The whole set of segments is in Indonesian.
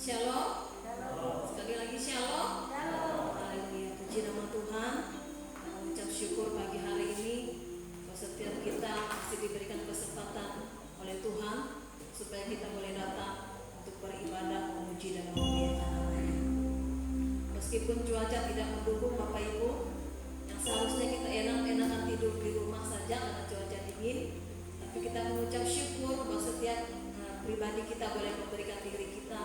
Shalom. Sekali lagi shalom. Haleluya. Puji nama Tuhan. Mengucap syukur pagi hari ini bahwa setiap kita masih diberikan kesempatan oleh Tuhan supaya kita boleh datang untuk beribadah, memuji dan memuliakan namanya. Meskipun cuaca tidak mendukung Bapak Ibu, yang seharusnya kita enak-enakan tidur di rumah saja karena cuaca dingin, tapi kita mengucap syukur bahwa setiap pribadi kita boleh memberikan diri kita,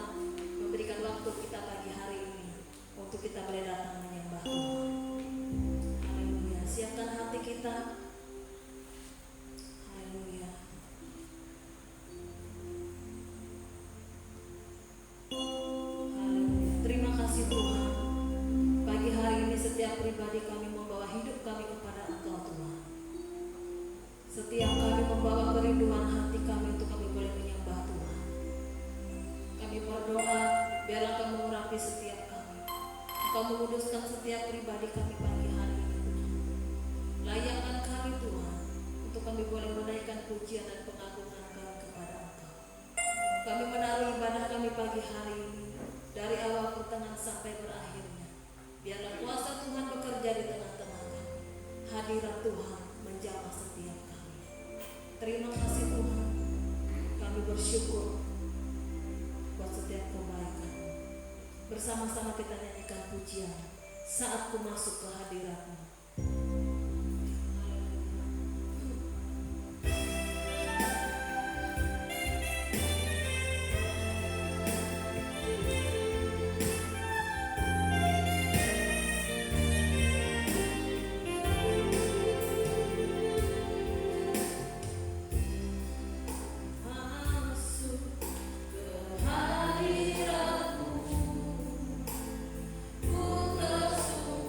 memberikan waktu kita pagi hari ini untuk kita boleh datang menyembah Tuhan. Haleluya. Siapkan hati kita. Haleluya. Haleluya. Terima kasih Tuhan. Pagi hari ini setiap pribadi kami membawa hidup kami kepada Engkau Tuhan. Setiap kami membawa kerinduan hati kami untuk kami boleh menyembah Tuhan. Kami berdoa biarlah Engkau mengurapi setiap kami. Engkau menguduskan setiap pribadi kami pagi hari ini Tuhan. Layakkan kami Tuhan untuk kami boleh menaikkan pujian dan pengagungan kami kepada Engkau. Kami menaruh ibadah kami pagi hari ini dari awal pertengahan sampai berakhirnya. Biarlah kuasa Tuhan bekerja di tengah-tengah kami. Hadirat Tuhan menjamah setiap kami. Terima kasih Tuhan. Kami bersyukur buat setiap kebaikan. Bersama-sama kita nyanyikan pujian Saat Ku Masuk ke Hadirat-Mu. Ku tersungkur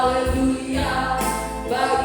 Haleluya, haleluya.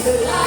Selamat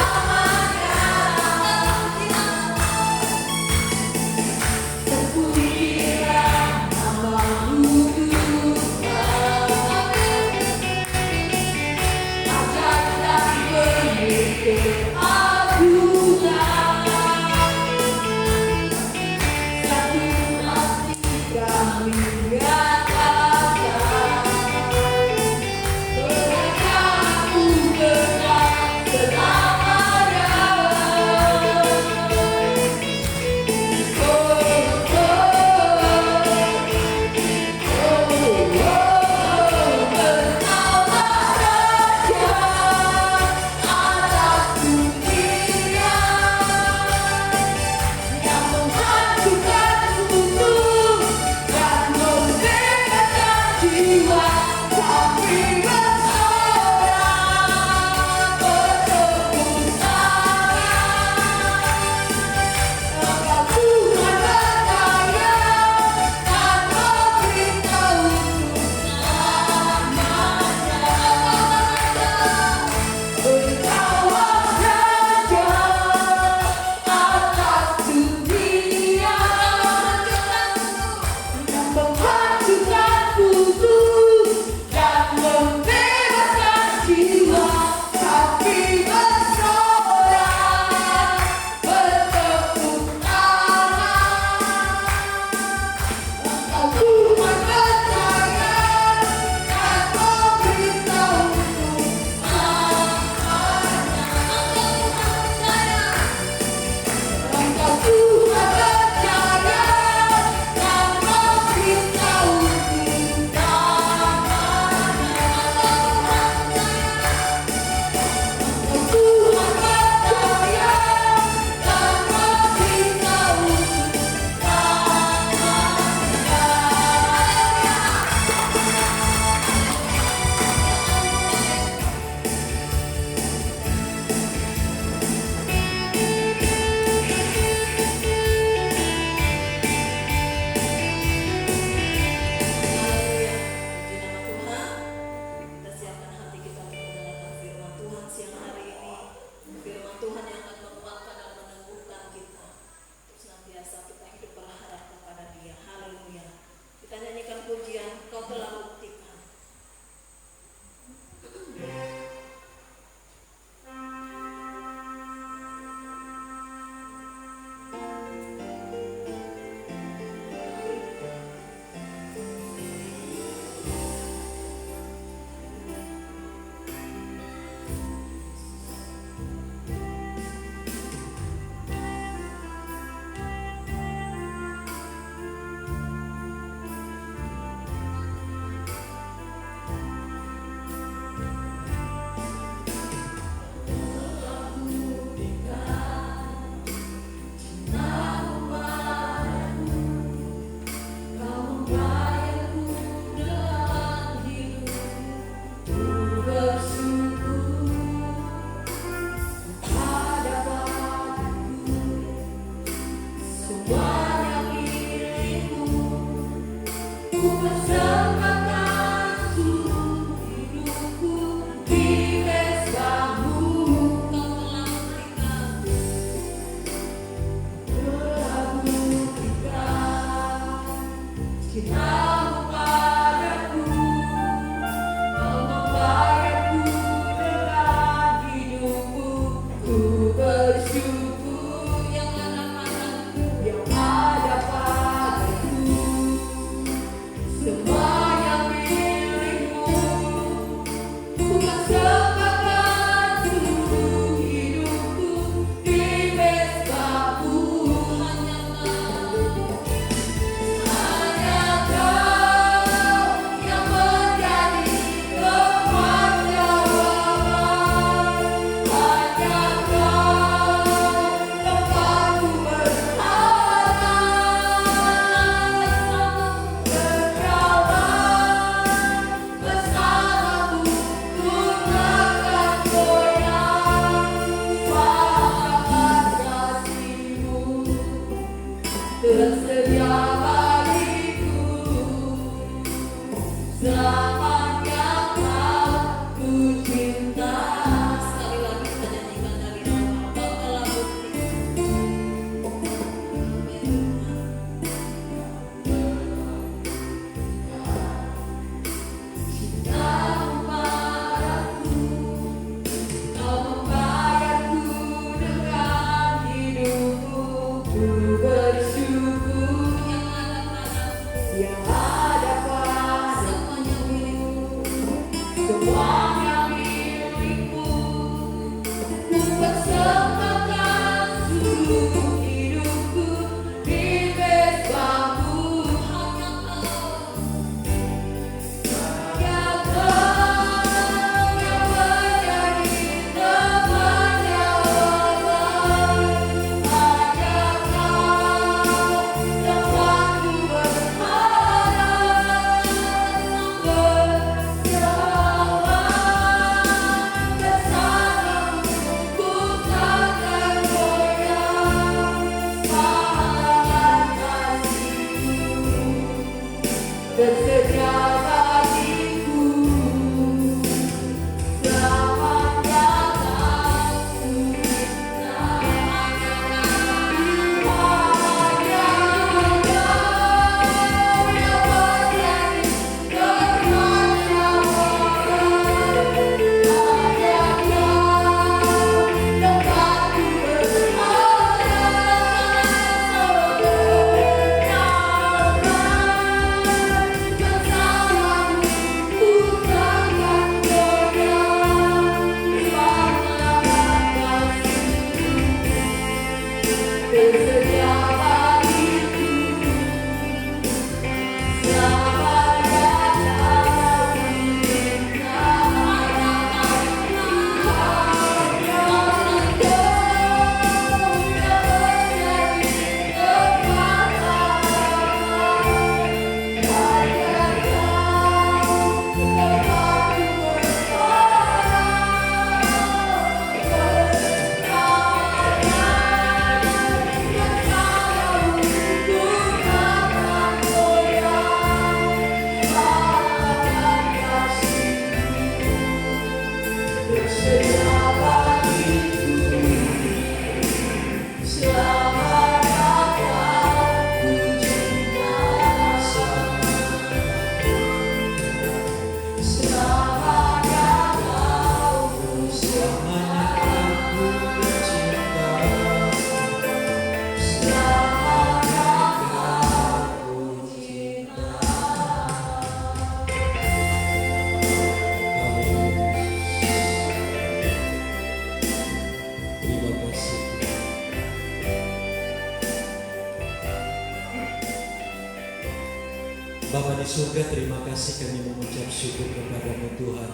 Bapa di surga, terima kasih kami mengucap syukur kepada-Mu Tuhan.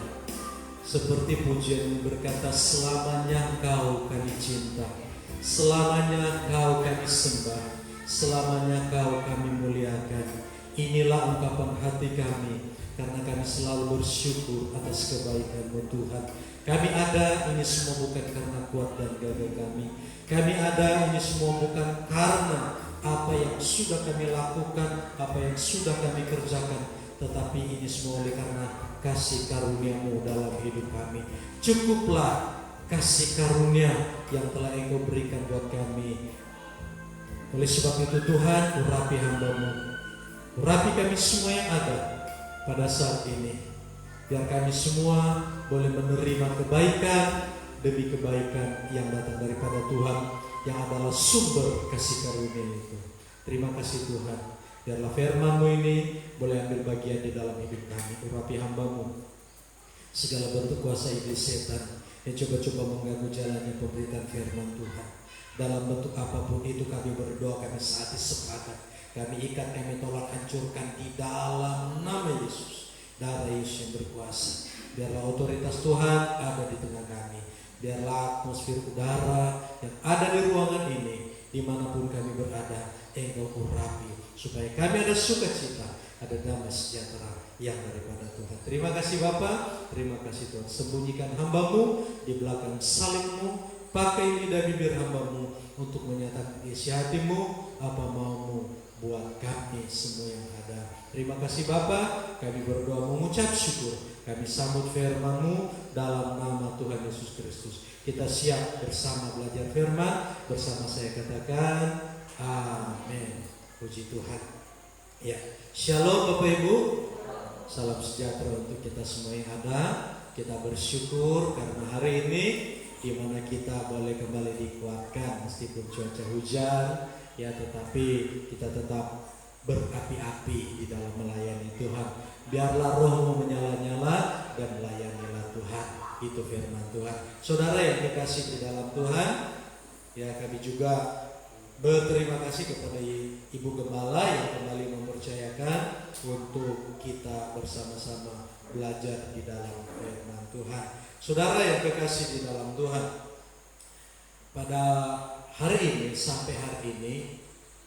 Seperti pujian berkata, selamanya Engkau kami cinta, selamanya Engkau kami sembah, selamanya Engkau kami muliakan. Inilah ungkapan hati kami, karena kami selalu bersyukur atas kebaikan-Mu Tuhan. Kami ada ini semua bukan karena kuat dan gagah kami. Kami ada ini semua bukan karena apa yang sudah kami lakukan, apa yang sudah kami kerjakan, tetapi ini semua oleh karena kasih karunia-Mu dalam hidup kami. Cukuplah kasih karunia yang telah Engkau berikan buat kami. Oleh sebab itu Tuhan, urapi hamba-Mu, urapi kami semua yang ada pada saat ini, biar kami semua boleh menerima kebaikan demi kebaikan yang datang daripada Tuhan, yang adalah sumber kasih karunia itu. Terima kasih Tuhan. Biarlah firman-Mu ini boleh ambil bagian di dalam hidup kami. Urapi hamba-Mu segala bentuk kuasa iblis setan yang coba-coba mengganggu jalannya pemberitaan firman Tuhan. Dalam bentuk apapun itu kami berdoa, kami saat ini sepakat, kami ikat, kami tolak, hancurkan di dalam nama Yesus. Darah Yesus yang berkuasa. Biarlah otoritas Tuhan ada di tengah kami. Biarlah atmosfer udara yang ada di ruangan ini, dimanapun kami berada, Engkau urapi, supaya kami ada sukacita, ada damai sejahtera yang daripada Tuhan. Terima kasih Bapa, terima kasih Tuhan. Sembunyikan hamba-Mu di belakang salib-Mu, pakai lidah bibir hamba-Mu untuk menyatakan isi hati-Mu, apa mau-Mu buat kami semua yang ada. Terima kasih Bapa, kami berdoa mengucap syukur. Kami sambut firman-Mu dalam nama Tuhan Yesus Kristus. Kita siap bersama belajar firman, bersama saya katakan amin. Puji Tuhan. Ya, shalom Bapak Ibu. Salam sejahtera untuk kita semua yang ada. Kita bersyukur karena hari ini di mana kita boleh kembali dikuatkan meskipun cuaca hujan, ya, tetapi kita tetap berapi-api di dalam melayani Tuhan. Biarlah roh-Mu menyala-nyala dan melayanilah Tuhan. Itu firman Tuhan. Saudara yang dikasih di dalam Tuhan, ya, kami juga berterima kasih kepada Ibu Gembala yang kembali mempercayakan untuk kita bersama-sama belajar di dalam firman Tuhan. Saudara yang dikasih di dalam Tuhan, pada hari ini sampai hari ini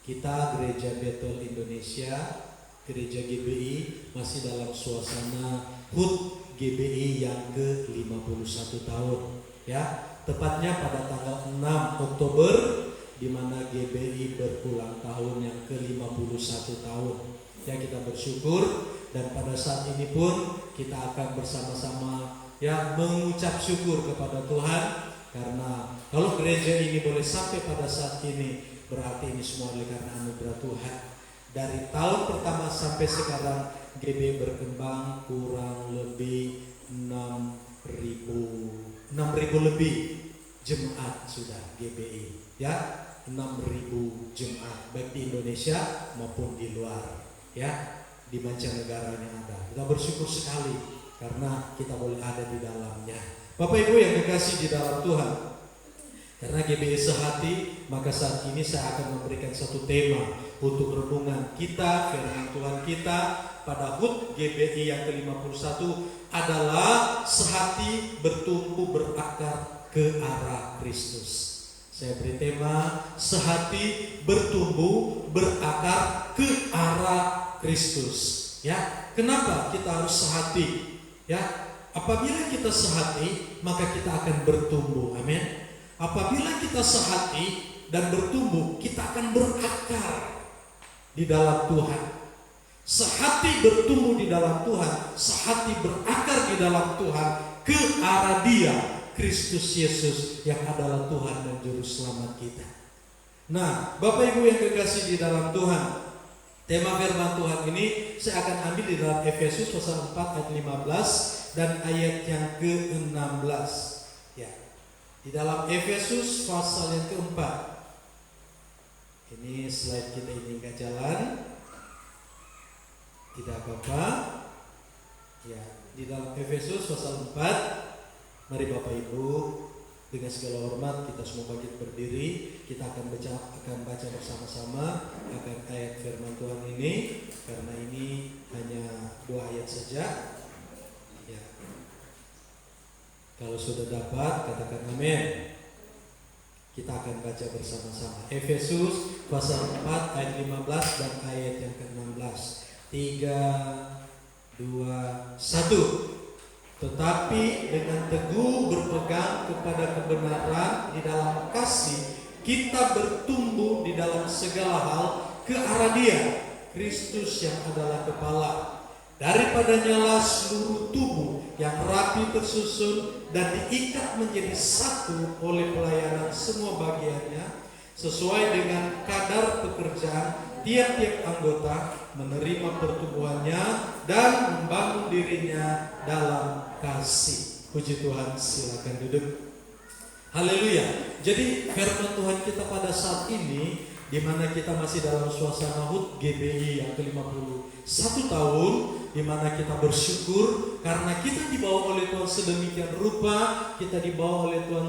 kita Gereja Betel Indonesia, Gereja GBI masih dalam suasana HUT GBI yang ke-51 tahun, ya. Tepatnya pada tanggal 6 Oktober di mana GBI berulang tahun yang ke-51 tahun. Ya, kita bersyukur dan pada saat ini pun kita akan bersama-sama ya mengucap syukur kepada Tuhan, karena kalau gereja ini boleh sampai pada saat ini berarti ini semua oleh karena anugerah Tuhan. Dari tahun pertama sampai sekarang GBI berkembang kurang lebih 6.000 lebih jemaat sudah GBI, ya, 6.000 jemaat baik di Indonesia maupun di luar, ya, di mancanegara yang ada. Kita bersyukur sekali karena kita boleh ada di dalamnya. Bapak Ibu yang dikasih di dalam Tuhan, karena GBI sehati, maka saat ini saya akan memberikan satu tema untuk renungan kita, firman Tuhan kita pada HUT GBI yang ke-51 adalah sehati bertumbuh berakar ke arah Kristus. Saya beri tema sehati bertumbuh berakar ke arah Kristus. Ya, kenapa kita harus sehati? Ya, apabila kita sehati, maka kita akan bertumbuh. Amin. Apabila kita sehati dan bertumbuh, kita akan berakar di dalam Tuhan. Sehati bertumbuh di dalam Tuhan, sehati berakar di dalam Tuhan ke arah Dia, Kristus Yesus yang adalah Tuhan dan Juru Selamat kita. Nah, Bapak Ibu yang kekasih di dalam Tuhan, tema firman Tuhan ini saya akan ambil di dalam Efesus pasal 4 ayat 15 dan ayat yang ke-16. Ya, di dalam Efesus pasal yang keempat. Ini slide kita ini nggak jalan, tidak apa-apa. Ya, di dalam Efesus pasal 4, mari Bapak Ibu Dengan segala hormat kita semua bangkit berdiri. Kita akan baca bersama-sama akan ayat firman Tuhan ini, karena ini hanya 2 ayat saja. Ya. Kalau sudah dapat katakan amin. Kita akan baca bersama-sama. Efesus pasal 4 ayat 15 dan ayat yang ke-16. 3, 2, 1. Tetapi dengan teguh berpegang kepada kebenaran di dalam kasih, kita bertumbuh di dalam segala hal ke arah Dia, Kristus yang adalah kepala. Daripadanya lah seluruh tubuh yang rapi tersusun dan diikat menjadi satu oleh pelayanan semua bagiannya, sesuai dengan kadar pekerjaan tiap-tiap anggota, menerima pertumbuhannya dan membangun dirinya dalam kasih. Puji Tuhan, silakan duduk. Haleluya. Jadi firman Tuhan kita pada saat ini, di mana kita masih dalam suasana HUT GBI yang ke-51 tahun, di mana kita bersyukur karena kita dibawa oleh Tuhan sedemikian rupa, kita dibawa oleh Tuhan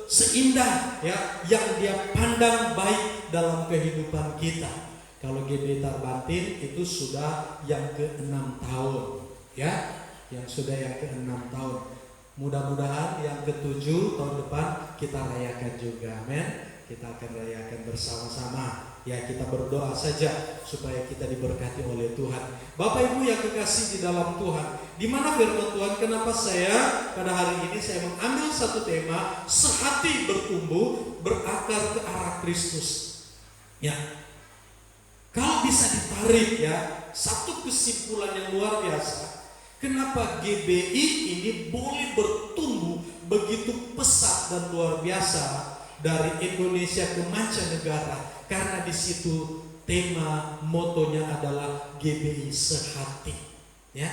seindah ya yang Dia pandang baik dalam kehidupan kita. Kalau GBI Tarbantin itu sudah yang ke-6 tahun ya, yang sudah yang ke-6 tahun. Mudah-mudahan yang ke-7 tahun depan kita rayakan juga, amin. Kita akan rayakan bersama-sama. Ya, kita berdoa saja supaya kita diberkati oleh Tuhan. Bapak Ibu yang kekasih di dalam Tuhan, di mana firman Tuhan, kenapa saya pada hari ini saya mengambil satu tema, sehati bertumbuh berakar ke arah Kristus. Ya. Kalau bisa ditarik ya, satu kesimpulan yang luar biasa. Kenapa GBI ini boleh bertumbuh begitu pesat dan luar biasa dari Indonesia ke mancanegara? Karena di situ tema motonya adalah GBI sehati. Ya,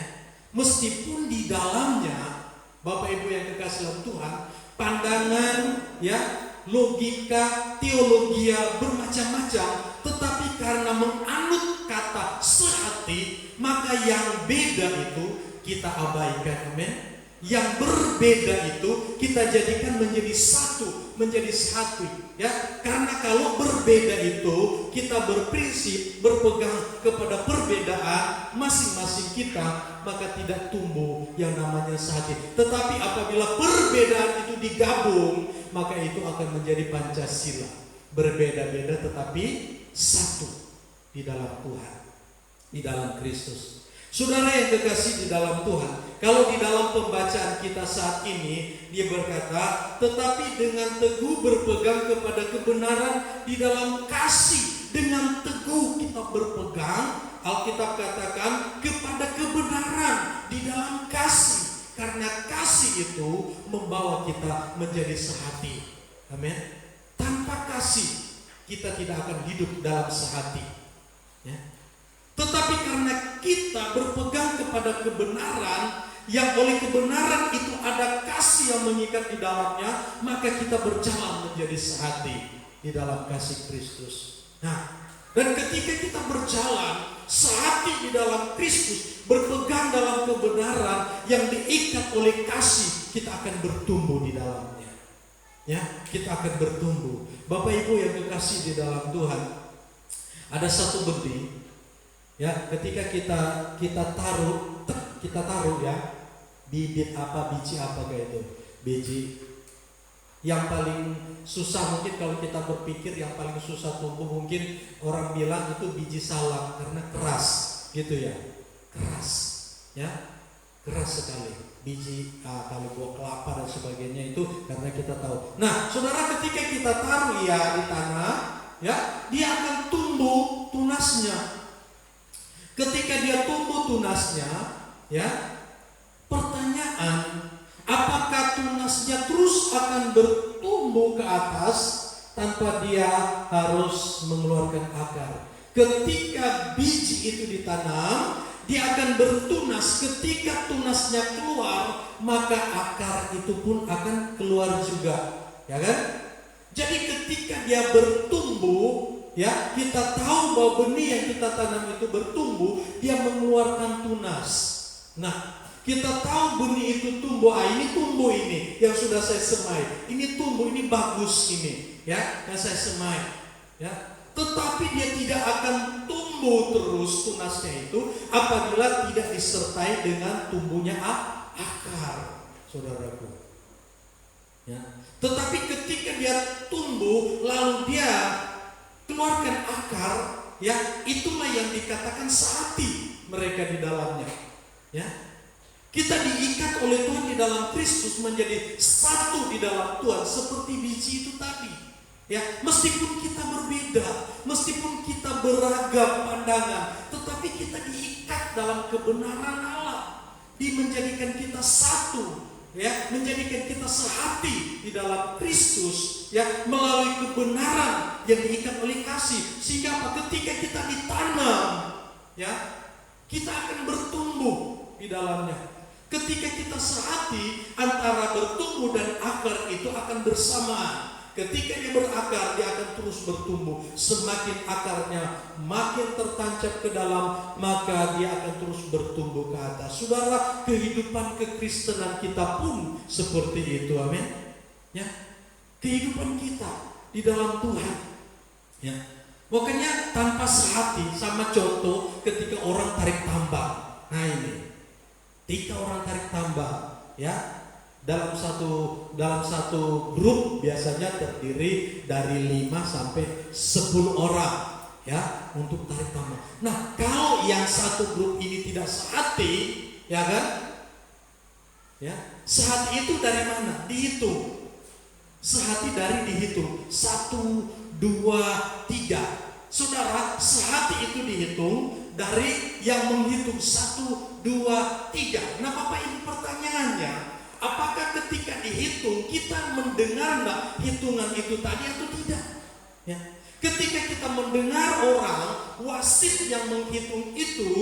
meskipun di dalamnya Bapak Ibu yang kekasih dalam Tuhan, pandangan ya, logika, teologia bermacam-macam, tetapi karena menganut kata sehati, maka yang beda itu kita abaikan, amin. Yang berbeda itu kita jadikan menjadi satu, menjadi satu ya. Karena kalau berbeda itu kita berprinsip berpegang kepada perbedaan masing-masing kita, maka tidak tumbuh yang namanya sehati. Tetapi apabila perbedaan itu digabung, maka itu akan menjadi Pancasila. Berbeda-beda tetapi satu di dalam Tuhan, di dalam Kristus. Saudara yang kekasih di dalam Tuhan, kalau di dalam pembacaan kita saat ini, dia berkata, tetapi dengan teguh berpegang kepada kebenaran di dalam kasih. Dengan teguh kita berpegang, Alkitab katakan, kepada kebenaran di dalam kasih. Karena kasih itu membawa kita menjadi sehati. Amin. Tanpa kasih, kita tidak akan hidup dalam sehati. Ya. Tetapi karena kita berpegang kepada kebenaran, yang oleh kebenaran itu ada kasih yang mengikat di dalamnya, maka kita berjalan menjadi sehati di dalam kasih Kristus. Nah, dan ketika kita berjalan sehati di dalam Kristus, berpegang dalam kebenaran yang diikat oleh kasih, kita akan bertumbuh di dalamnya. Ya, kita akan bertumbuh. Bapak Ibu yang kekasih di dalam Tuhan, ada satu benih. Ya, ketika kita taruh ya, bibit apa, biji apa kayak itu. Biji yang paling susah mungkin kalau kita berpikir yang paling susah tumbuh, mungkin orang bilang itu biji salak karena keras gitu ya. Keras. Ya. Keras sekali. Biji kalau buah kelapa dan sebagainya itu karena kita tahu. Nah, saudara, ketika kita taruh ya di tanah, ya, dia akan tumbuh tunasnya. Ketika dia tumbuh tunasnya, ya, pertanyaan, apakah tunasnya terus akan bertumbuh ke atas tanpa dia harus mengeluarkan akar? Ketika biji itu ditanam, dia akan bertunas. Ketika tunasnya keluar, maka akar itu pun akan keluar juga, ya kan? Jadi ketika dia bertumbuh, ya, kita tahu bahwa benih yang kita tanam itu bertumbuh, dia mengeluarkan tunas. Nah, Kita tahu benih itu tumbuh, ini tumbuh ini yang sudah saya semai, ini tumbuh, ini bagus ini, ya, yang saya semai, ya. Tetapi dia tidak akan tumbuh terus tunasnya itu apabila tidak disertai dengan tumbuhnya akar, saudaraku. Ya. Tetapi ketika dia tumbuh lalu dia keluarkan akar, ya, itulah yang dikatakan sehati mereka di dalamnya. Ya. Kita diikat oleh Tuhan di dalam Kristus menjadi satu di dalam Tuhan seperti biji itu tadi. Ya, meskipun kita berbeda, meskipun kita beragam pandangan, tetapi kita diikat dalam kebenaran Allah, menjadikan kita satu, ya, menjadikan kita sehati di dalam Kristus, ya, melalui kebenaran yang diikat oleh kasih. Sehingga apa? Ketika kita ditanam, ya, kita akan bertumbuh di dalamnya. Ketika kita sehati, antara bertumbuh dan akar itu akan bersamaan. Ketika dia berakar, dia akan terus bertumbuh. Semakin akarnya makin tertancap ke dalam, maka dia akan terus bertumbuh ke atas. Saudara, kehidupan kekristenan kita pun seperti itu, amin. Ya, kehidupan kita di dalam Tuhan. Ya, makanya tanpa sehati, sama contoh ketika orang tarik tambang. Nah ini, ketika orang tarik tambang, ya. Dalam satu grup biasanya terdiri dari 5 sampai 10 orang, ya, untuk tarik tambang. Nah, kalau yang satu grup ini tidak sehati, ya kan? Ya, sehati itu dari mana? Dihitung. Sehati dari dihitung 1, 2, 3. Saudara, sehati itu dihitung dari yang menghitung 1, 2, 3. Nah, Bapak Ibu, pertanyaannya, apakah ketika dihitung kita mendengar hitungan itu tadi atau tidak? Ya. Ketika kita mendengar orang wasit yang menghitung itu,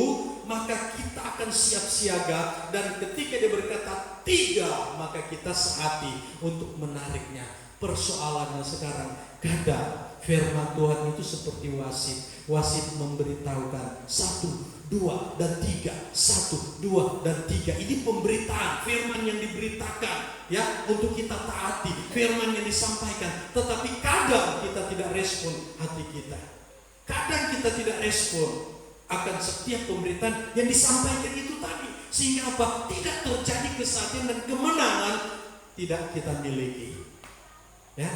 maka kita akan siap siaga, dan ketika dia berkata 3, maka kita sehati untuk menariknya. Persoalannya sekarang, kadang firman Tuhan itu seperti wasit. Wasit memberitahukan 1, 2, dan 3, 1, 2, dan 3. Ini pemberitaan, firman yang diberitakan, ya, untuk kita taati, firman yang disampaikan. Tetapi kadang kita tidak respon hati kita. Kadang kita tidak respon akan setiap pemberitaan yang disampaikan itu tadi. Sehingga apa? Tidak terjadi kesatuan dan kemenangan tidak kita miliki. Ya.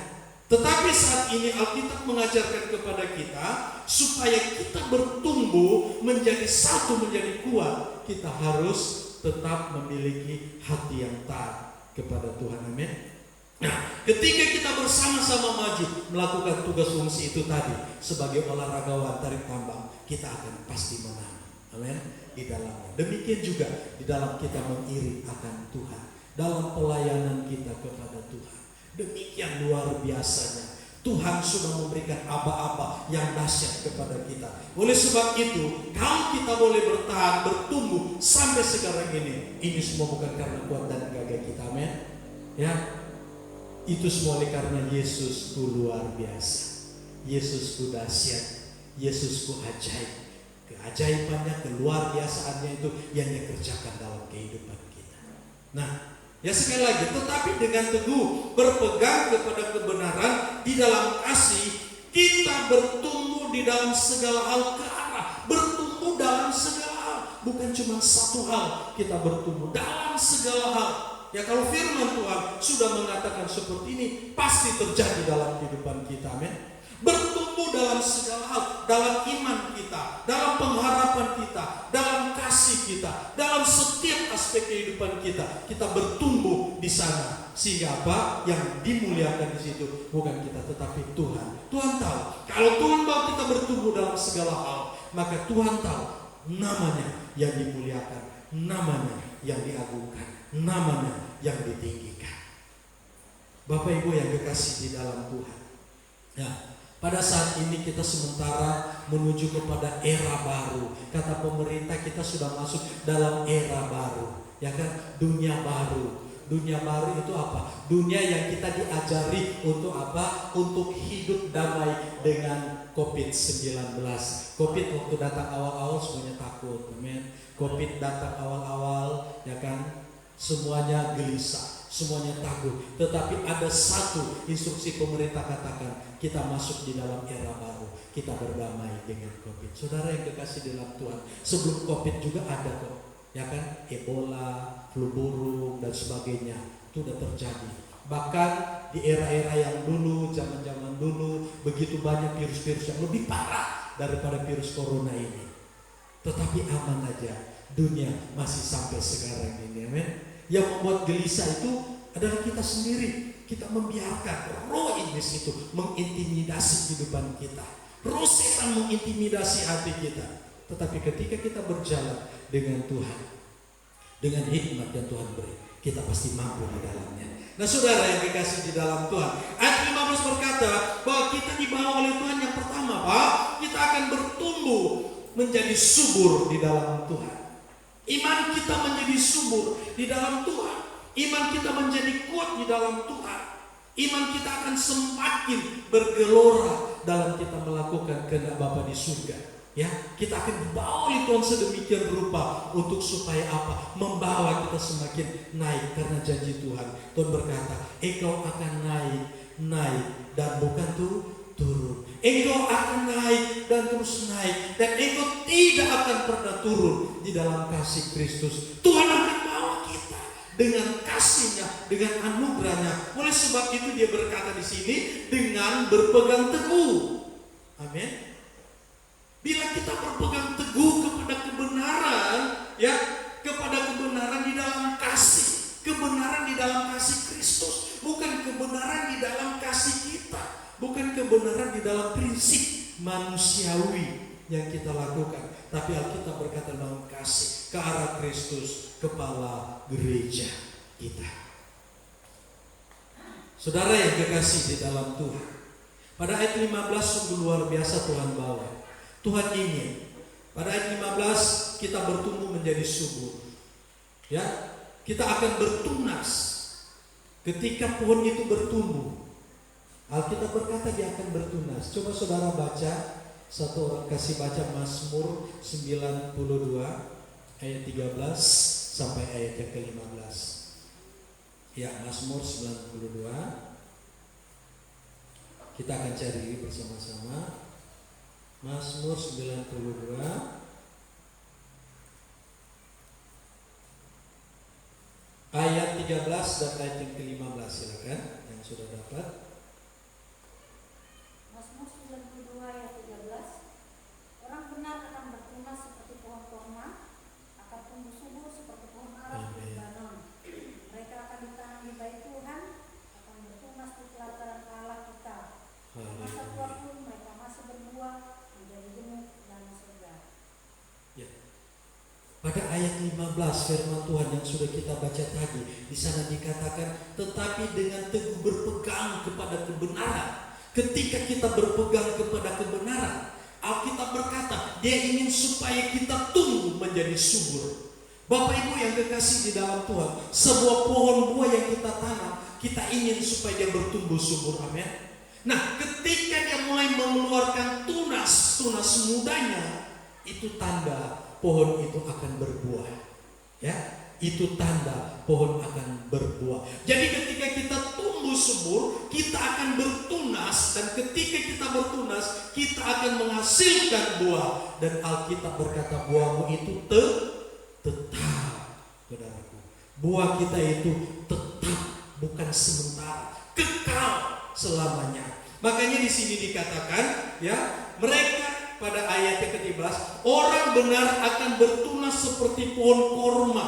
Tetapi saat ini Alkitab mengajarkan kepada kita supaya kita bertumbuh menjadi satu, menjadi kuat, kita harus tetap memiliki hati yang taat kepada Tuhan. Amin. Nah, ketika kita bersama-sama maju melakukan tugas fungsi itu tadi sebagai olahragawan tarik tambang, kita akan pasti menang. Amin. Di dalamnya. Demikian juga di dalam kita mengiring akan Tuhan, dalam pelayanan kita kepada Tuhan. Demikian luar biasanya Tuhan sudah memberikan aba-aba yang dahsyat kepada kita. Oleh sebab itu, kalau kita boleh bertahan, bertumbuh sampai sekarang ini semua bukan karena kuat dan gagah kita, amin. Ya, itu semua oleh karena Yesusku luar biasa, Yesusku dahsyat, Yesusku ajaib. Keajaibannya, keluar biasaannya itu yang dikerjakan dalam kehidupan kita. Nah, ya, sekali lagi, tetapi dengan teguh berpegang kepada kebenaran di dalam kasih, kita bertumbuh di dalam segala hal ke arah, bertumbuh dalam segala hal, bukan cuma satu hal, kita bertumbuh dalam segala hal. Ya, kalau firman Tuhan sudah mengatakan seperti ini, pasti terjadi dalam kehidupan kita, amin. Bertumbuh dalam segala hal, dalam iman kita, dalam pengharapan kita, dalam kasih kita, dalam setiap aspek kehidupan kita, kita bertumbuh di sana. Sehingga apa? Yang dimuliakan di situ bukan kita tetapi Tuhan. Tuhan tahu kalau Tuhan mau kita bertumbuh dalam segala hal, maka Tuhan tahu namanya yang dimuliakan, namanya yang diagungkan, namanya yang ditinggikan. Bapak Ibu yang kekasih di dalam Tuhan, ya, pada saat ini kita sementara menuju kepada era baru. Kata pemerintah kita sudah masuk dalam era baru, ya kan? Dunia baru. Dunia baru itu apa? Dunia yang kita diajari untuk apa? Untuk hidup damai dengan COVID-19. COVID waktu datang awal-awal semuanya takut, amen. COVID datang awal-awal, ya kan? Semuanya gelisah, semuanya takut. Tetapi ada satu instruksi pemerintah katakan, kita masuk di dalam era baru. Kita berdamai dengan COVID. Saudara yang kekasih dalam Tuhan, sebelum COVID juga ada kok, ya kan? Ebola, flu burung dan sebagainya itu sudah terjadi. Bahkan di era-era yang dulu, zaman-zaman dulu, begitu banyak virus-virus yang lebih parah daripada virus corona ini. Tetapi aman aja, dunia masih sampai sekarang ini, amin. Yang membuat gelisah itu adalah kita sendiri. Kita membiarkan roh iblis itu mengintimidasi kehidupan kita. Roh setan mengintimidasi hati kita. Tetapi ketika kita berjalan dengan Tuhan, dengan hikmat yang Tuhan beri, kita pasti mampu di dalamnya. Nah saudara yang dikasih di dalam Tuhan, ayat 15 berkata bahwa kita dibawa oleh Tuhan yang pertama, Pak, kita akan bertumbuh menjadi subur di dalam Tuhan. Iman kita menjadi subur di dalam Tuhan. Iman kita menjadi kuat di dalam Tuhan. Iman kita akan semakin bergelora dalam kita melakukan kehendak Bapa di surga. Ya, kita akan dibawa oleh Tuhan sedemikian rupa untuk supaya apa? Membawa kita semakin naik karena janji Tuhan. Tuhan berkata, engkau akan naik dan bukan turun. Engkau akan naik dan terus naik, dan engkau tidak akan pernah turun di dalam kasih Kristus. Tuhan akan bawa kita dengan kasih-Nya, dengan anugerah-Nya. Oleh sebab itu dia berkata di sini dengan berpegang teguh. Amin. Bila kita berpegang teguh kepada kebenaran, ya, kepada kebenaran di dalam kasih, kebenaran di dalam kasih Kristus, bukan kebenaran di dalam kasih kita, bukan kebenaran di dalam prinsip manusiawi yang kita lakukan, tapi Alkitab berkata dalam kasih ke arah Kristus, kepala gereja kita. Saudara yang kekasih di dalam Tuhan, pada ayat 15 sungguh luar biasa Tuhan bawa. Tuhan ingin pada ayat 15 kita bertumbuh menjadi subur. Ya, kita akan bertunas ketika pohon itu bertumbuh. Alkitab berkata dia akan bertunas. Coba saudara baca, satu orang kasih baca Mazmur 92 ayat 13 sampai ayat yang ke-15. Ya, Mazmur 92. Kita akan cari bersama-sama. Mazmur 92 ayat 13 dan ayat yang ke-15. Silakan yang sudah dapat. Mazmur 92 ayat 13. Orang benar akan bertunas seperti pohon korma, akan tumbuh subur seperti pohon ara di Lebanon. Mereka akan ditanam di bait Tuhan, akan bertunas di pelataran Allah kita. Masa tua pun mereka masih berbuah, menjadi gemuk dan segar. Ya. Pada ayat 15 firman Tuhan yang sudah kita baca tadi, di sana dikatakan tetapi dengan teguh berpegang kepada kebenaran. Ketika kita berpegang kepada kebenaran, Alkitab berkata dia ingin supaya kita tumbuh menjadi subur. Bapak Ibu yang kekasih di dalam Tuhan, sebuah pohon buah yang kita tanam, kita ingin supaya dia bertumbuh subur. Amin. Nah, ketika dia mulai mengeluarkan tunas mudanya, itu tanda pohon itu akan berbuah. Ya, itu tanda pohon akan berbuah. Jadi ketika kita tumbuh subur, kita akan bertunas, dan ketika kita bertunas, kita akan menghasilkan buah. Dan Alkitab berkata buahmu itu tetap, saudaraku. Buah kita itu tetap, bukan sementara, kekal selamanya. Makanya di sini dikatakan, ya, mereka pada ayat yang ke-13, orang benar akan bertunas seperti pohon korma.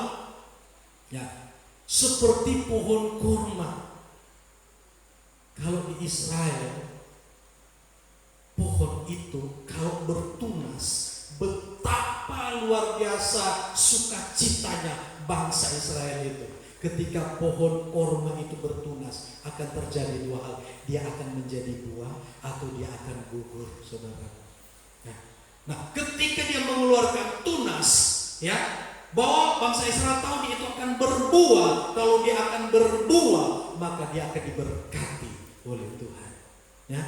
Ya, seperti pohon kurma. Kalau di Israel, pohon itu kalau bertunas, betapa luar biasa sukacitanya bangsa Israel itu. Ketika pohon korma itu bertunas, akan terjadi dua hal. Dia akan menjadi buah atau dia akan gugur, saudara. Nah, ketika dia mengeluarkan tunas, ya, bahwa bangsa Israel tahu dia itu akan berbuah. Kalau dia akan berbuah, maka dia akan diberkati oleh Tuhan. Ya,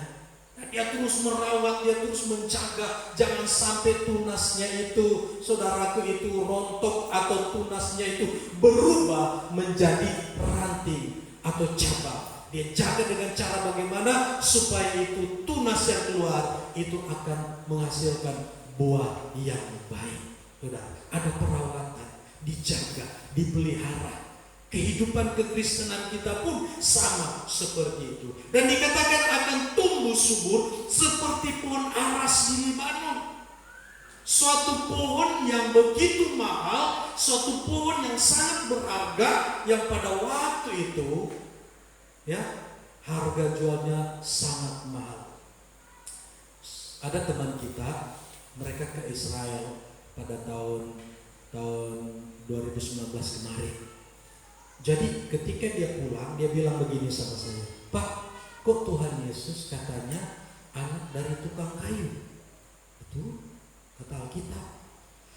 Dia terus merawat, dia terus menjaga, jangan sampai tunasnya itu, saudaraku, itu rontok atau tunasnya itu berubah menjadi ranting atau cabang. Dia jaga dengan cara bagaimana supaya itu tunas yang keluar itu akan menghasilkan buah yang baik. Saudara, ada perawatan, dijaga, dipelihara. Kehidupan kekristenan kita pun sama seperti itu. Dan dikatakan akan tumbuh subur seperti pohon aras di Libanon. Suatu pohon yang begitu mahal, suatu pohon yang sangat berharga, yang pada waktu itu ya harga jualnya sangat mahal. Ada teman kita, mereka ke Israel pada tahun 2019 kemarin. Jadi ketika dia pulang, dia bilang begini sama saya, "Pak, kok Tuhan Yesus katanya anak dari tukang kayu?" Itu kata Alkitab.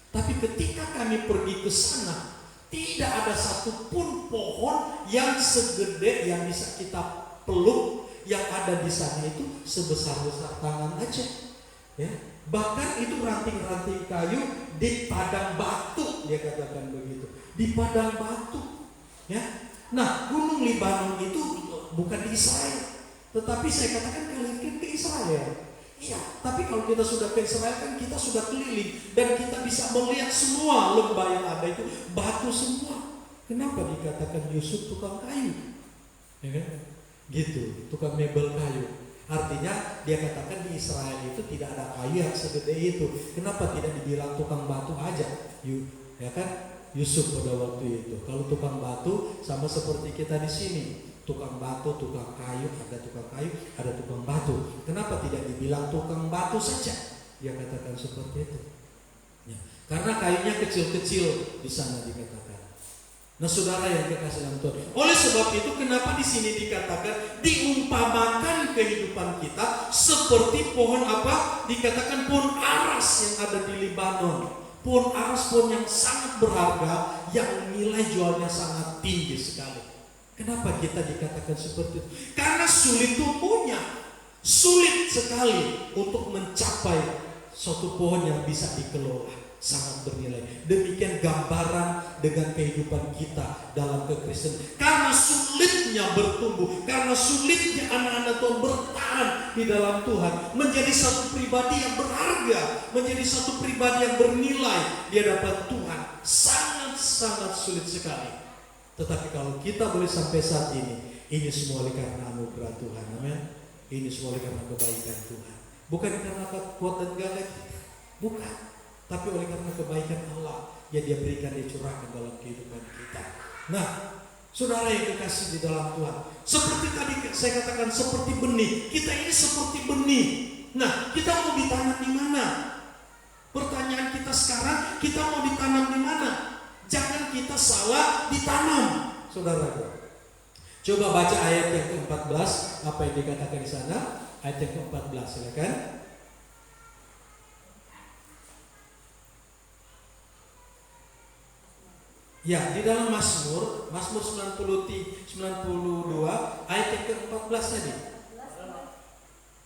Tapi ketika kami pergi ke sana, tidak ada satupun pohon yang segede yang bisa kita peluk. Yang ada di sana itu sebesar-besar tangan aja, ya. Bahkan itu ranting-ranting kayu di padang batu, dia katakan begitu, di padang batu. Ya, nah Gunung Libanon itu bukan di Israel, tetapi saya katakan kalian ke Israel. Iya, tapi kalau kita sudah ke Israel kan kita sudah keliling dan kita bisa melihat semua lembah yang ada itu batu semua. Kenapa dikatakan Yusuf tukang kayu? Ya kan? Gitu, tukang mebel kayu. Artinya dia katakan di Israel itu tidak ada kayu yang segede itu. Kenapa tidak dibilang tukang batu aja? Ya kan? Yusuf pada waktu itu. Kalau tukang batu sama seperti kita di sini, tukang batu, tukang kayu, ada tukang kayu, ada tukang batu. Kenapa tidak dibilang tukang batu saja? Dia katakan seperti itu. Ya, karena kayunya kecil-kecil di sana dikatakan. Nah, saudara yang kekasih dalam Tuhan, oleh sebab itu kenapa di sini dikatakan diumpamakan kehidupan kita seperti pohon apa? Dikatakan pohon aras yang ada di Libanon. Pohon aras, pohon yang sangat berharga, yang nilai jualnya sangat tinggi sekali. Kenapa kita dikatakan seperti itu? Karena sulit tumbuhnya, sulit sekali untuk mencapai suatu pohon yang bisa dikelola, sangat bernilai. Demikian gambaran dengan kehidupan kita dalam kekristenan. Karena sulitnya bertumbuh, karena sulitnya anak-anak Tuhan bertahan di dalam Tuhan, menjadi satu pribadi yang berharga, menjadi satu pribadi yang bernilai di hadapan Tuhan, sangat-sangat sulit sekali. Tetapi kalau kita boleh sampai saat ini semua oleh karena anugerah Tuhan, amin. Ini semua oleh karena kebaikan Tuhan, bukan karena kuat dan gagah kita, bukan. Tapi oleh karena kebaikan Allah yang Dia berikan, Dia curahkan dalam kehidupan kita. Nah, saudara yang dikasih di dalam Tuhan, seperti tadi saya katakan seperti benih. Kita ini seperti benih. Nah, kita mau ditanam di mana? Pertanyaan kita sekarang, kita mau ditanam di mana? Jangan kita salah ditanam, saudara. Coba baca ayat yang ke-14, apa yang dikatakan di sana? Ayat yang ke-14, silakan. Ya, di dalam Mazmur 92 ayat yang ke-14 tadi.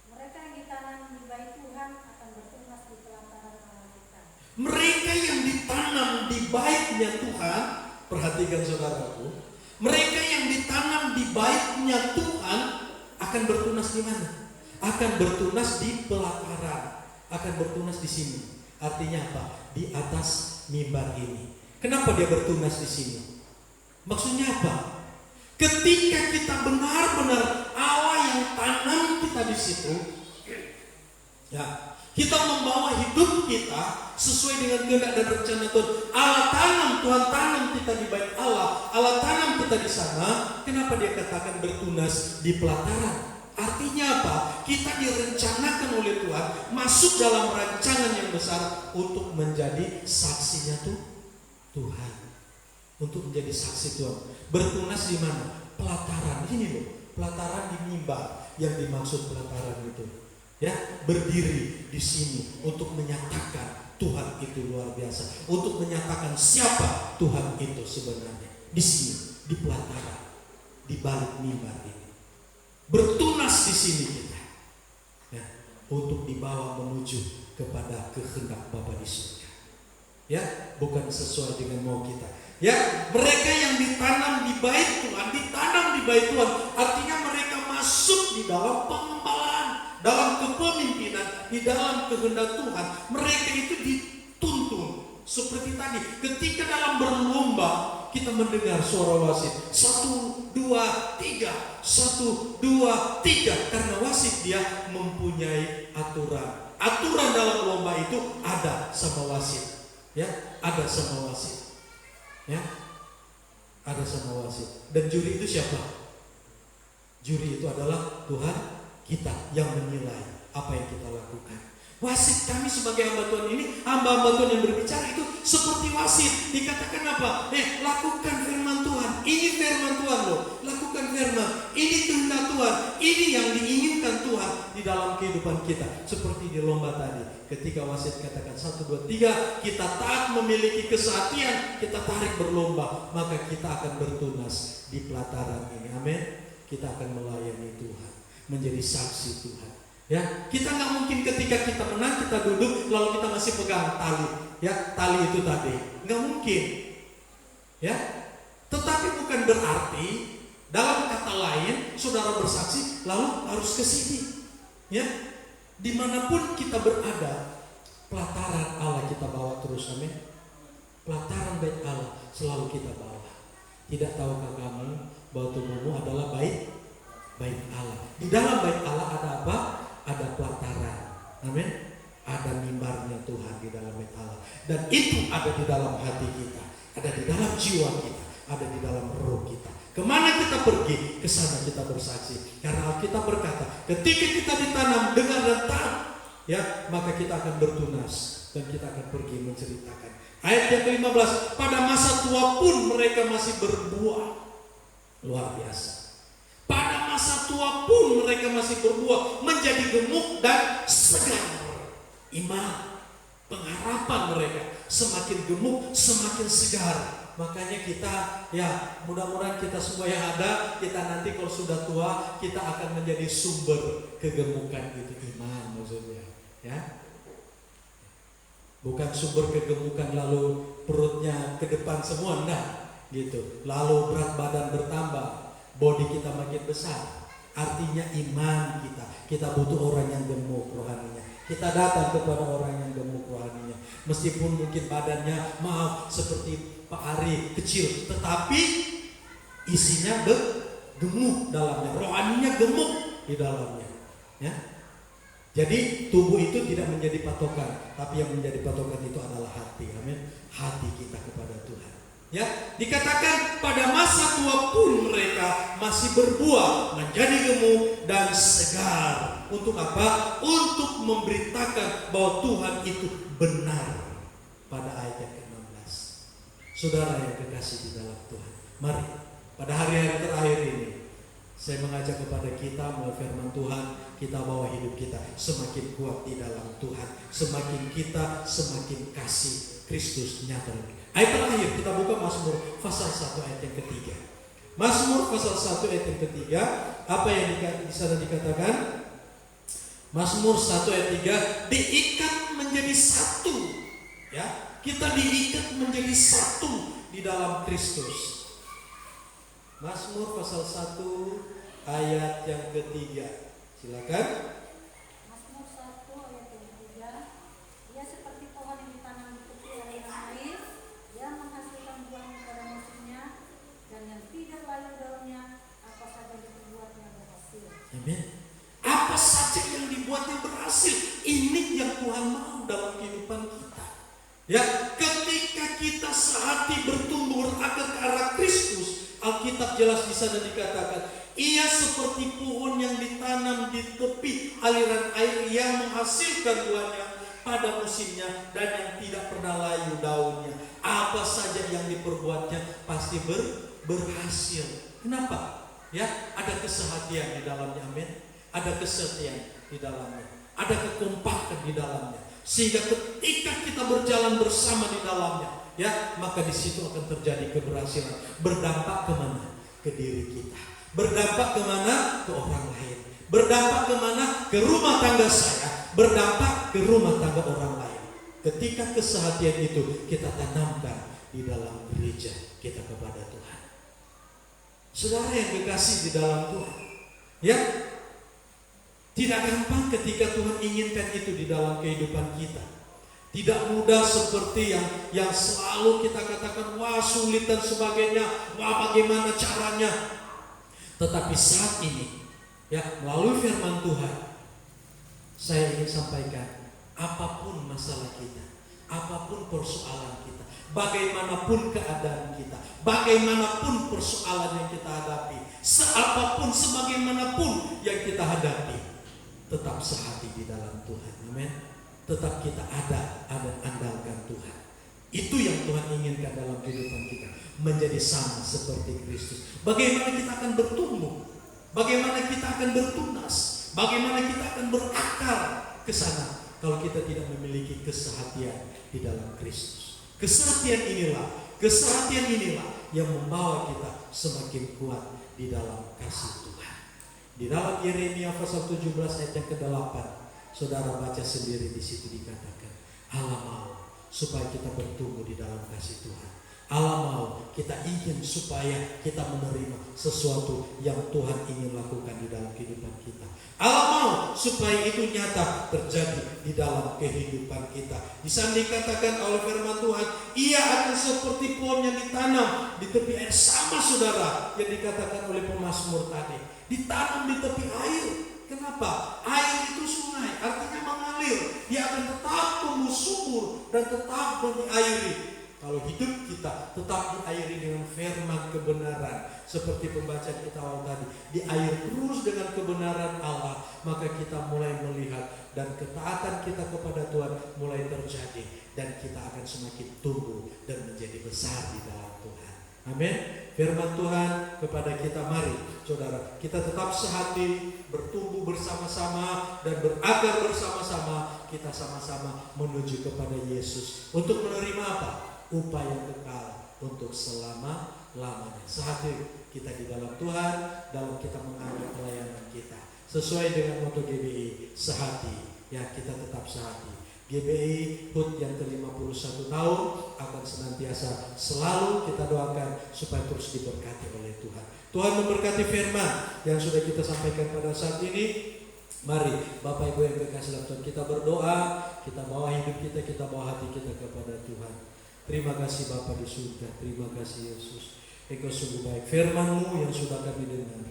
Mereka yang ditanam di bait Tuhan akan bertunas di pelataran Allah kita. Mereka yang ditanam di baitnya Tuhan, perhatikan saudaraku, mereka yang ditanam di baitnya Tuhan akan bertunas di mana? Akan bertunas di pelataran, akan bertunas di sini. Artinya apa? Di atas mimbar ini. Kenapa dia bertunas di sini? Maksudnya apa? Ketika kita benar-benar Allah yang tanam kita di situ, ya, kita membawa hidup kita sesuai dengan kehendak dan rencana Tuhan. Allah tanam, Tuhan tanam kita di bait Allah. Allah tanam kita di sana. Kenapa dia katakan bertunas di pelataran? Artinya apa? Kita direncanakan oleh Tuhan masuk dalam rancangan yang besar untuk menjadi saksinya Tuhan, untuk menjadi saksi Tuhan. Bertunas di mana? Pelataran. Ini loh, pelataran di mimbar. Yang dimaksud pelataran itu, ya, berdiri di sini untuk menyatakan Tuhan itu luar biasa, untuk menyatakan siapa Tuhan itu sebenarnya. Di sini, di pelataran, di balik mimbar ini. Bertunas di sini kita. Ya. untuk dibawa menuju kepada kehendak Bapa di surga. Ya, bukan sesuai dengan mau kita. Ya, mereka yang ditanam di bait Tuhan, artinya mereka masuk di dalam pengembalaan, dalam kepemimpinan, di dalam kehendak Tuhan. Mereka itu dituntun seperti tadi. Ketika dalam berlomba kita mendengar suara wasit 1, 2, 3, 1, 2, 3, karena wasit dia mempunyai aturan. Aturan dalam lomba itu ada sama wasit. Ya, ada sama wasit. Ya, ada sama wasit. Dan juri itu siapa? Juri itu adalah Tuhan kita yang menilai apa yang kita lakukan. Wasit kami sebagai hamba Tuhan ini, hamba-hamba Tuhan yang berbicara itu seperti wasit. Dikatakan apa? Lakukan firman Tuhan. Ini firman Tuhan loh. Lakukan firman. Ini kehendak Tuhan. Ini yang diinginkan Tuhan di dalam kehidupan kita. Seperti di lomba tadi. Ketika wasit katakan 1, 2, 3, kita taat memiliki kesehatian, kita tarik berlomba, maka kita akan bertunas di pelataran ini. Amin. Kita akan melayani Tuhan, menjadi saksi Tuhan. Ya, kita nggak mungkin ketika kita menang kita duduk lalu kita masih pegang tali. Ya, tali itu tadi nggak mungkin. Ya, tetapi bukan berarti dalam kata lain saudara bersaksi lalu harus ke sini. Ya, dimanapun kita berada, pelataran Allah kita bawa terus, amin. Pelataran bait Allah selalu kita bawa. Tidak tahukah kamu bahwa tubuhmu adalah bait Allah. Di dalam bait Allah ada apa? Ada pelataran, amin. Ada mimbarnya Tuhan di dalam bait Allah. Dan itu ada di dalam hati kita, ada di dalam jiwa kita, ada di dalam roh kita. Kemana kita pergi, ke sana kita bersaksi. Karena Alkitab berkata, ketika kita ditanam dengan dan taat, ya, maka kita akan bertunas dan kita akan pergi menceritakan. Ayat yang ke-15, pada masa tua pun mereka masih berbuah. Luar biasa. Pada masa tua pun mereka masih berbuah, menjadi gemuk dan segar. Iman, pengharapan mereka semakin gemuk, semakin segar. Makanya kita, ya, mudah-mudahan kita semua yang ada, kita nanti kalau sudah tua, kita akan menjadi sumber kegemukan itu, iman maksudnya, ya. Bukan sumber kegemukan lalu perutnya ke depan semua, enggak gitu. Lalu berat badan bertambah, body kita makin besar. Artinya iman kita butuh orang yang gemuk rohaninya. Kita datang kepada orang yang gemuk rohaninya. Meskipun mungkin badannya, maaf, seperti Pak Ari kecil, tetapi isinya gemuk dalamnya, rohaninya gemuk di dalamnya. Ya. Jadi tubuh itu tidak menjadi patokan, tapi yang menjadi patokan itu adalah hati. Amin. Hati kita kepada Tuhan. Ya, dikatakan pada masa tua pun mereka masih berbuah, menjadi gemuk dan segar. Untuk apa? Untuk memberitakan bahwa Tuhan itu benar. Pada ayat yang ke-16. Saudara yang kekasih di dalam Tuhan, mari pada hari-hari terakhir ini saya mengajak kepada kita melalui firman Tuhan, kita bawa hidup kita semakin kuat di dalam Tuhan. Semakin kita semakin kasih Kristus nyata lebih. Ayat terakhir kita buka Mazmur pasal 1 ayat yang ketiga. Mazmur pasal 1 ayat yang ketiga, apa yang di sana dikatakan? Mazmur 1 ayat 3, diikat menjadi satu. Ya, kita diikat menjadi satu di dalam Kristus. Mazmur pasal 1 ayat yang ketiga. Silakan. Mazmur 1 ayat yang ketiga, ia seperti pohon yang ditanam di tepi aliran air, dia menghasilkan buahnya pada musimnya, dan yang tidak layu daunnya, apa saja dibuatnya berhasil. Amin. Apa saja yang dibuatnya berhasil, ini yang Tuhan mau dalam kehidupan kita. Ya, ketika kita sehati bertumbuh berakar ke arah Kristus, Alkitab jelas di sana dikatakan, ia seperti pohon yang ditanam di tepi aliran air yang menghasilkan buahnya pada musimnya dan yang tidak pernah layu daunnya. Apa saja yang diperbuatnya pasti berhasil. Kenapa? Ya, ada kesehatian di dalamnya, amin. Ada kesetiaan di dalamnya, ada kekompakan di dalamnya, sehingga ketika kita berjalan bersama di dalamnya, ya, maka di situ akan terjadi keberhasilan. Berdampak kemana? Ke diri kita. Berdampak kemana? Ke orang lain. Berdampak kemana? Ke rumah tangga saya. berdampak ke rumah tangga orang lain. Ketika kesehatian itu kita tanamkan di dalam gereja kita kepada Tuhan. Saudara yang kekasih di dalam Tuhan, ya, tidak gampang ketika Tuhan inginkan itu di dalam kehidupan kita. Tidak mudah seperti yang selalu kita katakan, wah sulit dan sebagainya, wah bagaimana caranya. Tetapi saat ini, ya, melalui firman Tuhan, saya ingin sampaikan, apapun masalah kita, apapun persoalan kita, bagaimanapun keadaan kita, bagaimanapun persoalan yang kita hadapi, seapapun, sebagaimanapun yang kita hadapi, tetap sehati di dalam Tuhan. Amin. Tetap kita ada andalkan Tuhan. Itu yang Tuhan inginkan dalam kehidupan kita, menjadi sama seperti Kristus. Bagaimana kita akan bertumbuh, bagaimana kita akan bertunas, bagaimana kita akan berakar ke sana kalau kita tidak memiliki kesehatian di dalam Kristus. Kesehatian inilah yang membawa kita semakin kuat di dalam kasih Tuhan. Di dalam Yeremia pasal 17 ayat yang ke-8, saudara baca sendiri, di situ dikatakan, Allah mau supaya kita bertumbuh di dalam kasih Tuhan. Allah mau, kita ingin supaya kita menerima sesuatu yang Tuhan ingin lakukan di dalam kehidupan kita. Allah mau supaya itu nyata terjadi di dalam kehidupan kita. Di sana dikatakan oleh firman Tuhan, ia akan seperti pohon yang ditanam di tepi air. Sama saudara yang dikatakan oleh pemazmur tadi, ditanam di tepi air. Kenapa? Air itu sungai, artinya mengalir. Dia akan tetap tumbuh subur dan tetap mengairi. Kalau hidup kita tetap diairi dengan firman kebenaran, seperti pembacaan kita awal tadi, diairi terus dengan kebenaran Allah, maka kita mulai melihat dan ketaatan kita kepada Tuhan mulai terjadi, dan kita akan semakin tumbuh dan menjadi besar di dalam Tuhan. Amin. Firman Tuhan kepada kita, mari saudara, kita tetap sehati, bertumbuh bersama-sama dan berakar bersama-sama. Kita sama-sama menuju kepada Yesus untuk menerima apa? Upaya kekal untuk selama-lamanya. Sehati kita di dalam Tuhan, dalam kita mengambil pelayanan kita sesuai dengan moto GBI, sehati. Ya, kita tetap sehati. GBI HUT yang ke-51 tahun akan senantiasa selalu kita doakan supaya terus diberkati oleh Tuhan. Tuhan memberkati firman yang sudah kita sampaikan pada saat ini. Mari Bapak Ibu yang berkasih dalam Tuhan, kita berdoa, kita bawa hidup kita, kita bawa hati kita kepada Tuhan. Terima kasih Bapa di surga, terima kasih Yesus. Engkau sungguh baik, firman-Mu yang sudah kami dengar,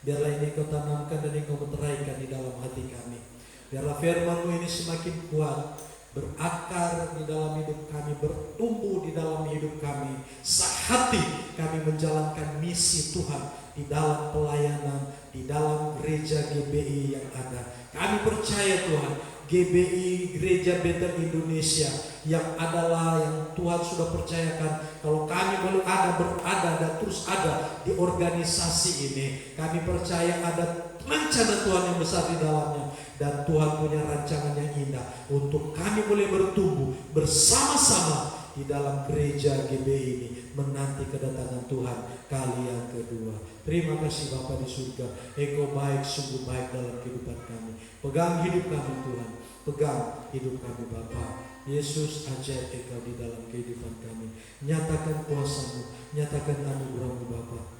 biarlah ini Engkau tanamkan dan Engkau meteraikan di dalam hati kami. Biarlah firman-Mu ini semakin kuat, berakar di dalam hidup kami, bertumbuh di dalam hidup kami. Sehati kami menjalankan misi Tuhan di dalam pelayanan, di dalam gereja GBI yang ada. Kami percaya Tuhan, GBI Gereja Bethel Indonesia yang adalah yang Tuhan sudah percayakan, kalau kami belum berada dan terus ada di organisasi ini, kami percaya ada rencana Tuhan yang besar di dalamnya, dan Tuhan punya rancangan yang indah untuk kami boleh bertumbuh bersama-sama di dalam gereja GBI ini menanti kedatangan Tuhan kali yang kedua. Terima kasih Bapa di surga, Engkau baik, sungguh baik dalam kehidupan kami. Pegang hidup kami Tuhan, pegang hidup kami Bapa. Yesus, ajaib Engkau di dalam kehidupan kami. Nyatakan kuasa-Mu, nyatakan anugerah-Mu Bapa.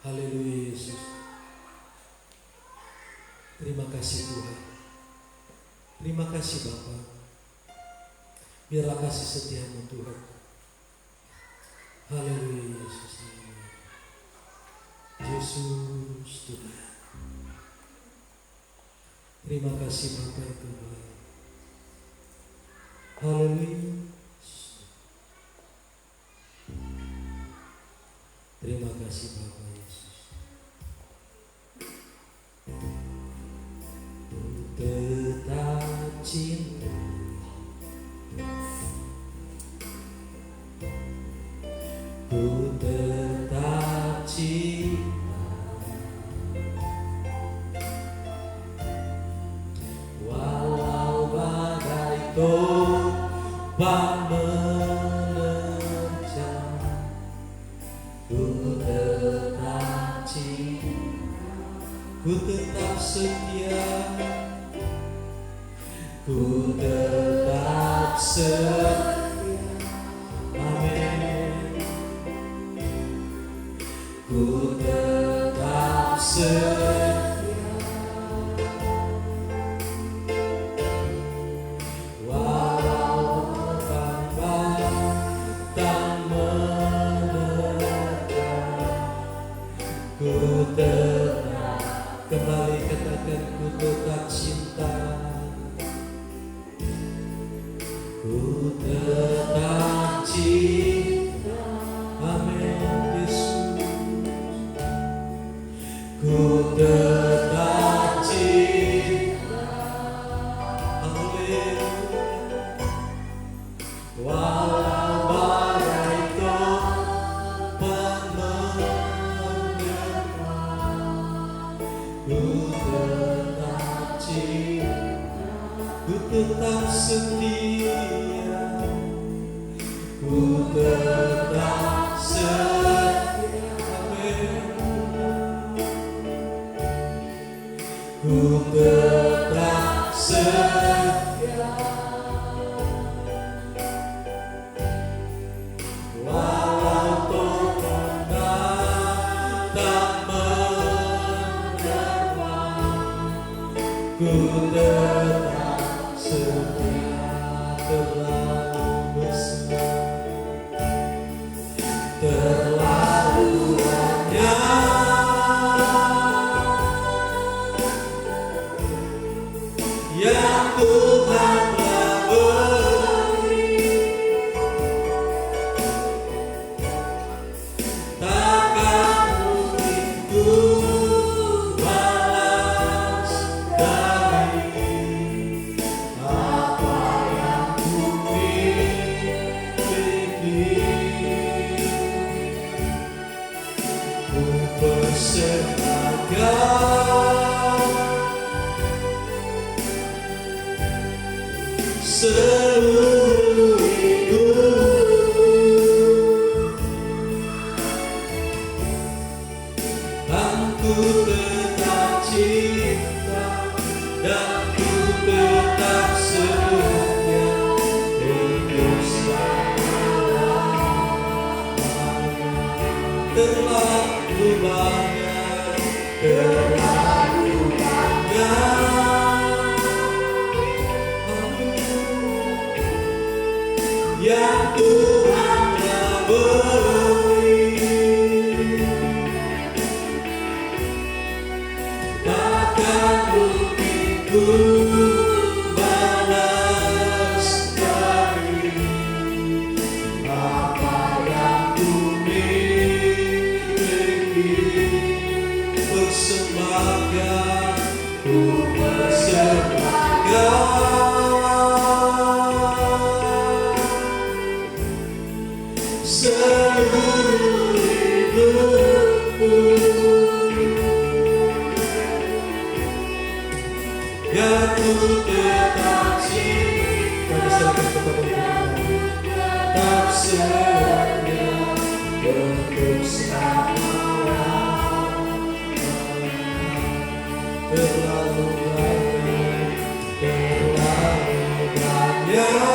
Haleluya Yesus. Terima kasih Tuhan. Terima kasih Bapa. Biarlah kasih setia-Mu Tuhan. Haleluya Yesus. Yesus Tuhan. Terima kasih Bapa yang terbaik. Haleluya. Terima kasih Bapa Yesus. Ku tetap cinta, ku tetap cinta, walau badai topan menerjang, ku tetap cinta, ku tetap setia, ku tetap setia. Amin. Ku tetap setia, walau tak menerka. Ku tetap, kembali katakan, ku tetap cinta. Ku tetap cinta. Amin Yesus. Ku tetap cinta. Haleluya. Walau badai topan menerpa, ku tetap cinta. Ku tetap setia. Ku tetap setia. Amin. Ku tetap setia, walau topan tak menerpa. Ku tetap setia, terlalu besar, terlalu banyak yang Tuhan telah beri. Takkan mungkin ku balas dari apa yang ku miliki. Ku persembahkan seluruh hidup, dan ku tetap cinta, dan ku tetap setia hidup selamanya. Terlalu banyak, terlalu banyak yang Tuhan telah beri. Takkan mungkin ku balas dari apa yang ku miliki. Persembahkan, ku persembahkan seluruh hidupku, yang ku tetap cinta. Kami serahkan kepada Tuhan, tetap setia untuk selamanya. Terlalu banyak, terlalu banyak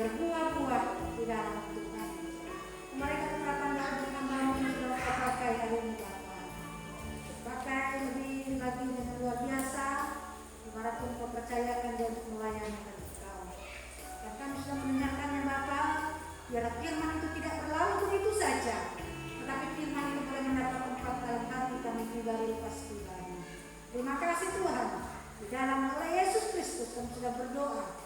berbuah-buah di dalam Tuhan. Mereka urapan doa bertambahan yang sudah kau pakai hari ini Bapa. Pakai lebih lagi dengan luar biasa, dimanapun kau percayakan dia untuk melayani Engkau. Dan kami sudah mendengarkannya Bapa, biar firman itu tidak berlalu begitu saja, tetapi firman itu boleh mendapat tempat dalam hati kami pribadi lepas pribadi. Terima kasih Tuhan. Di dalam nama Yesus Kristus kami sudah berdoa,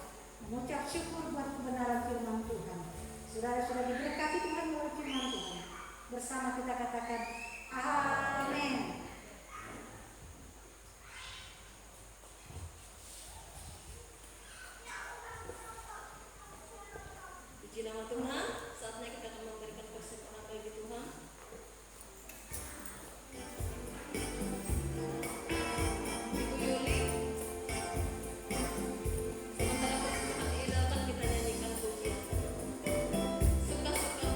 mengucap syukur buat kebenaran firman Tuhan. Saudara sudah diberkati Tuhan oleh firman Tuhan. Bersama kita katakan amin. Puji nama Tuhan. Saatnya kita akan memberikan persekutuan bagi Tuhan. Ibu Yuli, sementara persekutuan diidamkan, kita nyanyikan pujian. Suka-suka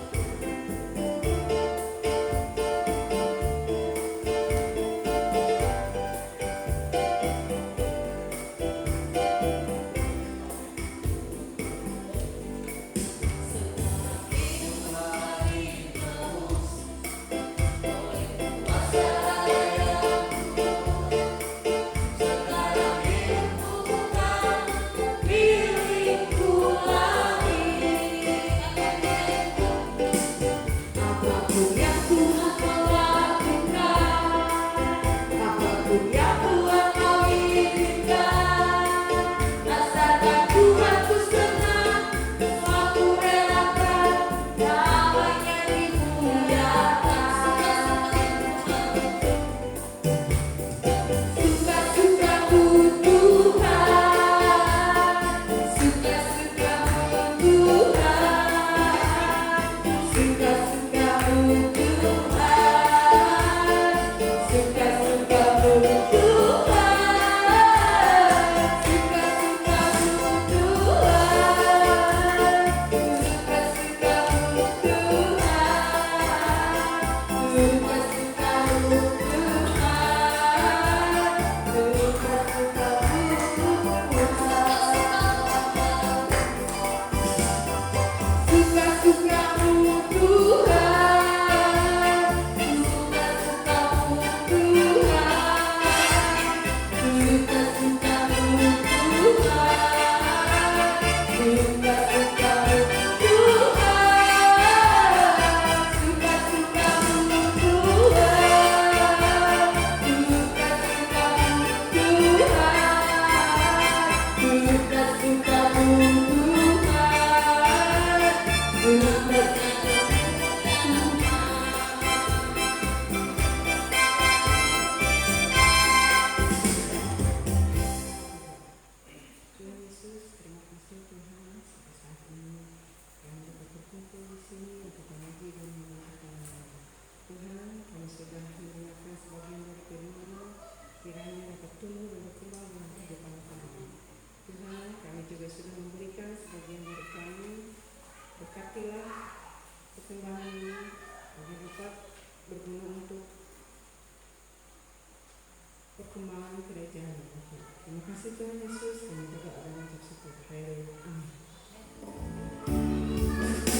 perkembangan kerajaan. Terima kasih Tuhan Yesus, kami berdoa dan mengucap syukur. Haleluya. Amin. Amen.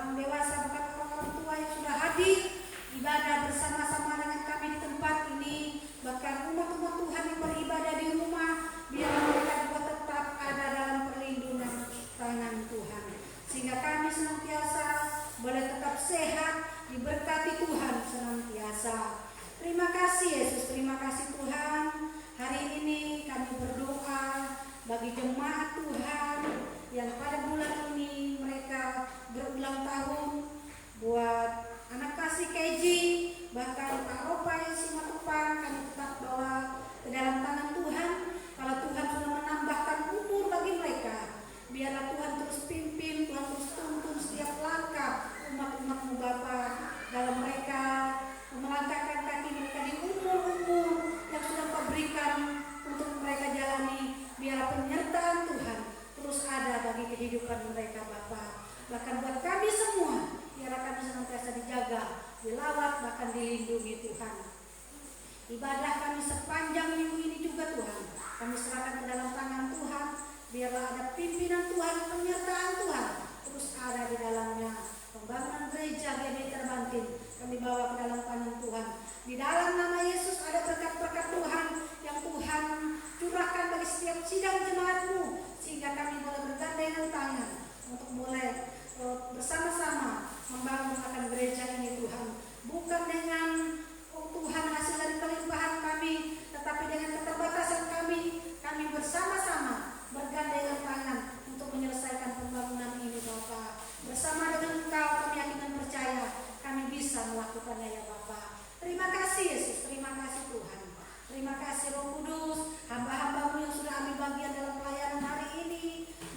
orang dewasa, bahkan orang-orang tua yang sudah hadir ibadah bersama-sama dengan kami di tempat ini, bahkan umat-umat Tuhan yang beribadah di rumah, biar mereka juga tetap ada dalam perlindungan tangan Tuhan, sehingga kami senantiasa boleh tetap sehat, diberkati Tuhan senantiasa. Terima kasih Yesus, terima kasih Tuhan. Hari ini kami berdoa bagi jemaat Tuhan yang pada bulan ini mereka berulang tahun, buat anak kasih Keji, bahkan Pak Ropa yang Simatupang, kami tetap bawa ke dalam tangan Tuhan. Kalau Tuhan sudah menambahkan umur bagi mereka, biarlah Tuhan terus pimpin, Tuhan terus tuntun setiap langkah umat-umat-Mu Bapa, dalam mereka melangkahkan kaki mereka di umur-umur yang sudah Kau berikan untuk mereka jalani. Biarlah penyertaan Tuhan terus ada bagi kehidupan mereka Bapa. Bahkan buat kami semua, biarlah kami senantiasa dijaga, dilawat, bahkan dilindungi Tuhan. Ibadah kami sepanjang minggu ini juga Tuhan, kami serahkan ke dalam tangan Tuhan. Biarlah ada pimpinan Tuhan, penyertaan Tuhan terus ada di dalamnya. Pembangunan gereja GBI Terbantin kami bawa ke dalam tangan Tuhan. Di dalam nama Yesus ada berkat-berkat Tuhan yang Tuhan curahkan bagi setiap sidang jemaat-Mu, sehingga kami boleh bergandengan tangan untuk mulai bersama-sama membangun akan gereja ini Tuhan. Bukan dengan Tuhan hasil dari kelimpahan kami, tetapi dengan keterbatasan kami bersama-sama bergandengan tangan untuk menyelesaikan pembangunan ini Bapa. Bersama dengan Engkau kami yakin dan percaya kami bisa melakukannya ya Bapa. Terima kasih Yesus, terima kasih Tuhan. Terima kasih Roh Kudus, hamba-hamba-Mu yang sudah ambil bagian dalam pelayanan hari ini.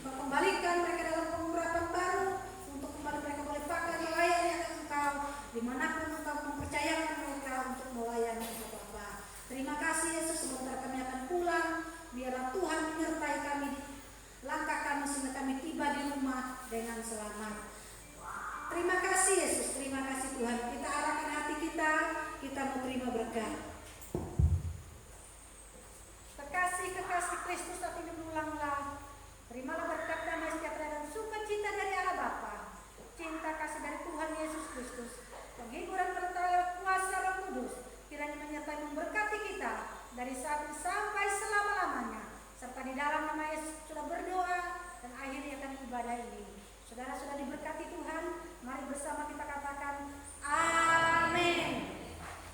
Engkau kembalikan mereka dalam pengurapan baru, untuk kembali mereka boleh pakai melayani akan Engkau, dimanapun Engkau mempercayakan mereka untuk melayani Engkau Bapa. Terima kasih Yesus, sebentar kami akan pulang. Biarlah Tuhan menyertai kami, langkah kami sehingga kami tiba di rumah dengan selamat. Terima kasih Yesus, terima kasih Tuhan. Kita arahkan hati kita mau terima berkat. Kekasih Kristus saat ini berulanglah. Terimalah berkat damai sejahtera dan sukacita dari Allah Bapa, cinta kasih dari Tuhan Yesus Kristus, penghiburan serta kuasa Roh Kudus kiranya menyertai memberkati kita dari saat ini sampai selama-lamanya. Serta di dalam nama Yesus sudah berdoa dan akhiri akan ibadah ini. Saudara sudah diberkati Tuhan, mari bersama kita katakan amin.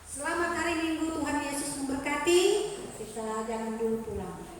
Selamat hari Minggu, Tuhan Yesus memberkati. Kita jangan dulu pulang.